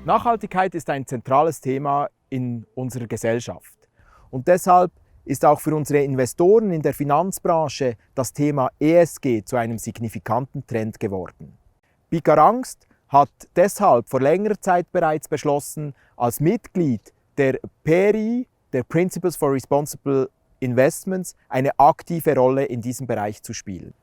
Nachhaltigkeit ist ein zentrales Thema in unserer Gesellschaft. Und deshalb ist auch für unsere Investoren in der Finanzbranche das Thema ESG zu einem signifikanten Trend geworden. Picarangst hat deshalb vor längerer Zeit bereits beschlossen, als Mitglied der PRI, der Principles for Responsible Investments, eine aktive Rolle in diesem Bereich zu spielen.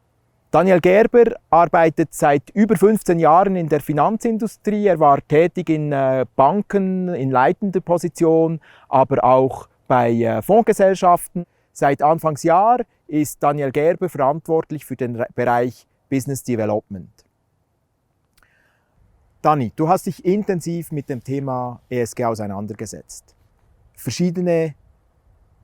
Daniel Gerber arbeitet seit über 15 Jahren in der Finanzindustrie. Er war tätig in Banken in leitender Position, aber auch bei Fondsgesellschaften. Seit Anfangsjahr ist Daniel Gerber verantwortlich für den Bereich Business Development. Dani, du hast dich intensiv mit dem Thema ESG auseinandergesetzt. Verschiedene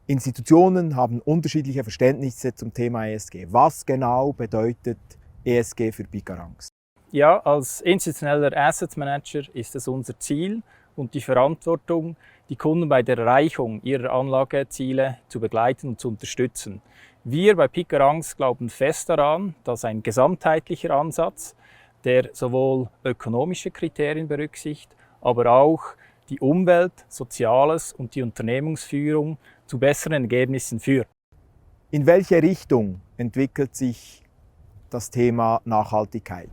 Institutionen haben unterschiedliche Verständnisse zum Thema ESG. Was genau bedeutet ESG für Picarangst? Ja, als institutioneller Asset Manager ist es unser Ziel und die Verantwortung, die Kunden bei der Erreichung ihrer Anlageziele zu begleiten und zu unterstützen. Wir bei Picarangst glauben fest daran, dass ein gesamtheitlicher Ansatz, der sowohl ökonomische Kriterien berücksichtigt, aber auch die Umwelt, Soziales und die Unternehmensführung zu besseren Ergebnissen führt. In welche Richtung entwickelt sich das Thema Nachhaltigkeit?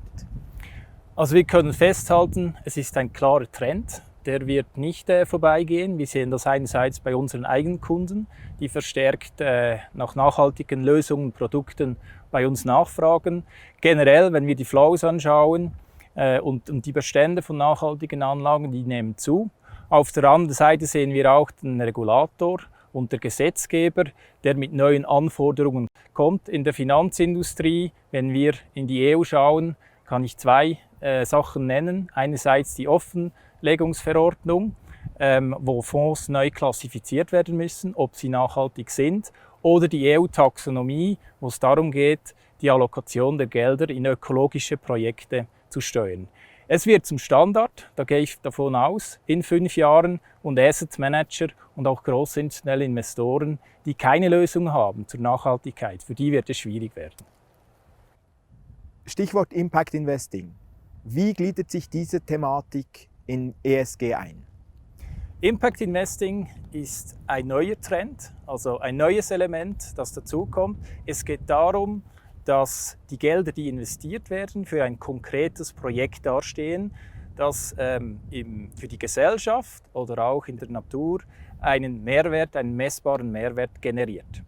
Also wir können festhalten, es ist ein klarer Trend, der wird nicht vorbeigehen. Wir sehen das einerseits bei unseren eigenen Kunden, die verstärkt nach nachhaltigen Lösungen und Produkten bei uns nachfragen. Generell, wenn wir die Flows anschauen und die Bestände von nachhaltigen Anlagen, die nehmen zu. Auf der anderen Seite sehen wir auch den Regulator und der Gesetzgeber, der mit neuen Anforderungen kommt. In der Finanzindustrie, wenn wir in die EU schauen, kann ich zwei Sachen nennen. Einerseits die Offenlegungsverordnung, wo Fonds neu klassifiziert werden müssen, ob sie nachhaltig sind, oder die EU-Taxonomie, wo es darum geht, die Allokation der Gelder in ökologische Projekte zu steuern. Es wird zum Standard, da gehe ich davon aus, in 5 Jahren, und Asset Manager und auch grosse institutionelle Investoren, die keine Lösung haben zur Nachhaltigkeit, für die wird es schwierig werden. Stichwort Impact Investing. Wie gliedert sich diese Thematik in ESG ein? Impact Investing ist ein neuer Trend, also ein neues Element, das dazukommt. Es geht darum, dass die Gelder, die investiert werden, für ein konkretes Projekt dastehen, das für die Gesellschaft oder auch in der Natur einen Mehrwert, einen messbaren Mehrwert generiert.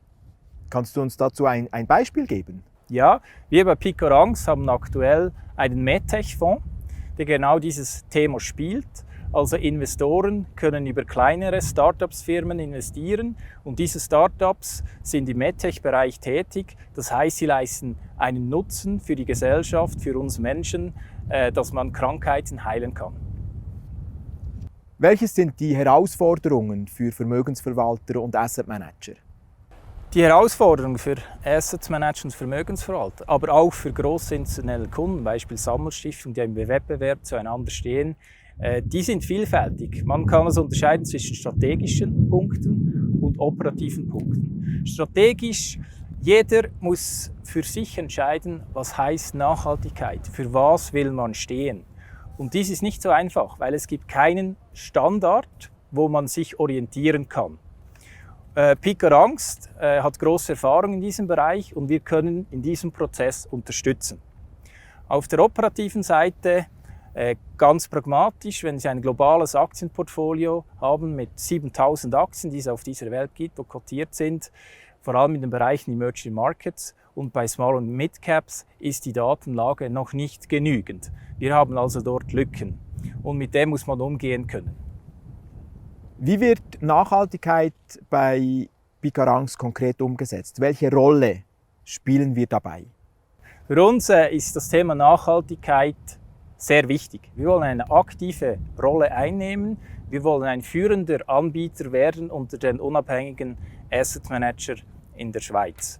Kannst du uns dazu ein Beispiel geben? Ja, wir bei Picarangst haben aktuell einen MedTech-Fonds, der genau dieses Thema spielt. Also Investoren können über kleinere Startups-Firmen investieren und diese Startups sind im MedTech-Bereich tätig. Das heißt, sie leisten einen Nutzen für die Gesellschaft, für uns Menschen, dass man Krankheiten heilen kann. Welches sind die Herausforderungen für Vermögensverwalter und Asset Manager? Die Herausforderungen für Asset Manager und Vermögensverwalter, aber auch für grosse institutionelle Kunden, beispielsweise Sammelstiftungen, die im Wettbewerb zueinander stehen, die sind vielfältig. Man kann also unterscheiden zwischen strategischen Punkten und operativen Punkten. Strategisch, jeder muss für sich entscheiden, was heißt Nachhaltigkeit, für was will man stehen. Und dies ist nicht so einfach, weil es gibt keinen Standard, wo man sich orientieren kann. Picarangst hat große Erfahrung in diesem Bereich und wir können in diesem Prozess unterstützen. Auf der operativen Seite ganz pragmatisch, wenn Sie ein globales Aktienportfolio haben mit 7000 Aktien, die es auf dieser Welt gibt, die kotiert sind, vor allem in den Bereichen Emerging Markets und bei Small- und Mid-Caps ist die Datenlage noch nicht genügend. Wir haben also dort Lücken und mit dem muss man umgehen können. Wie wird Nachhaltigkeit bei Picarangst konkret umgesetzt? Welche Rolle spielen wir dabei? Für uns ist das Thema Nachhaltigkeit sehr wichtig. Wir wollen eine aktive Rolle einnehmen. Wir wollen ein führender Anbieter werden unter den unabhängigen Asset Manager in der Schweiz.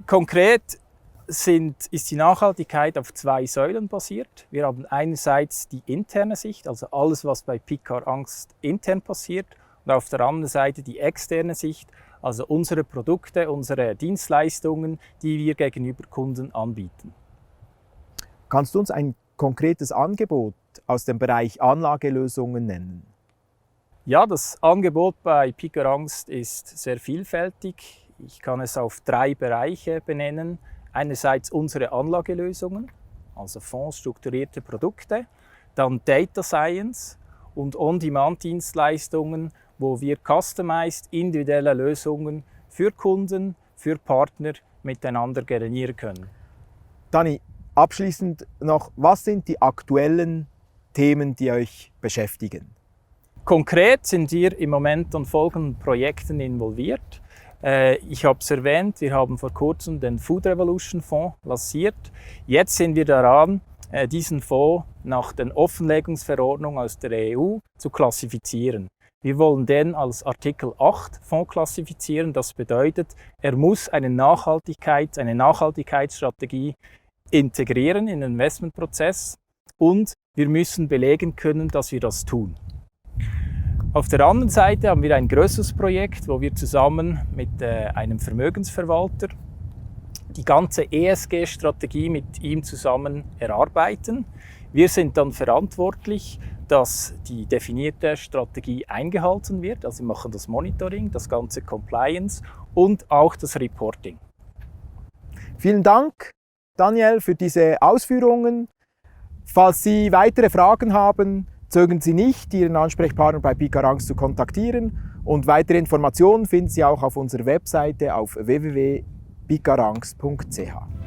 Konkret ist die Nachhaltigkeit auf 2 Säulen basiert. Wir haben einerseits die interne Sicht, also alles, was bei Picarangst intern passiert, und auf der anderen Seite die externe Sicht, also unsere Produkte, unsere Dienstleistungen, die wir gegenüber Kunden anbieten. Kannst du uns ein konkretes Angebot aus dem Bereich Anlagelösungen nennen? Ja, das Angebot bei Picarangst ist sehr vielfältig. Ich kann es auf 3 Bereiche benennen. Einerseits unsere Anlagelösungen, also Fonds, strukturierte Produkte, dann Data Science und On-Demand-Dienstleistungen, wo wir customized individuelle Lösungen für Kunden, für Partner miteinander generieren können. Dani, abschließend noch, was sind die aktuellen Themen, die euch beschäftigen? Konkret sind wir im Moment an folgenden Projekten involviert. Ich habe es erwähnt, wir haben vor kurzem den Food Revolution Fonds lanciert. Jetzt sind wir daran, diesen Fonds nach den Offenlegungsverordnungen aus der EU zu klassifizieren. Wir wollen den als Artikel 8 Fonds klassifizieren. Das bedeutet, er muss eine Nachhaltigkeitsstrategie integrieren in den Investmentprozess und wir müssen belegen können, dass wir das tun. Auf der anderen Seite haben wir ein größeres Projekt, wo wir zusammen mit einem Vermögensverwalter die ganze ESG-Strategie mit ihm zusammen erarbeiten. Wir sind dann verantwortlich, dass die definierte Strategie eingehalten wird. Also wir machen das Monitoring, das ganze Compliance und auch das Reporting. Vielen Dank, Daniel, für diese Ausführungen. Falls Sie weitere Fragen haben, zögern Sie nicht, Ihren Ansprechpartner bei Picarangst zu kontaktieren. Und weitere Informationen finden Sie auch auf unserer Webseite auf www.picarangst.ch.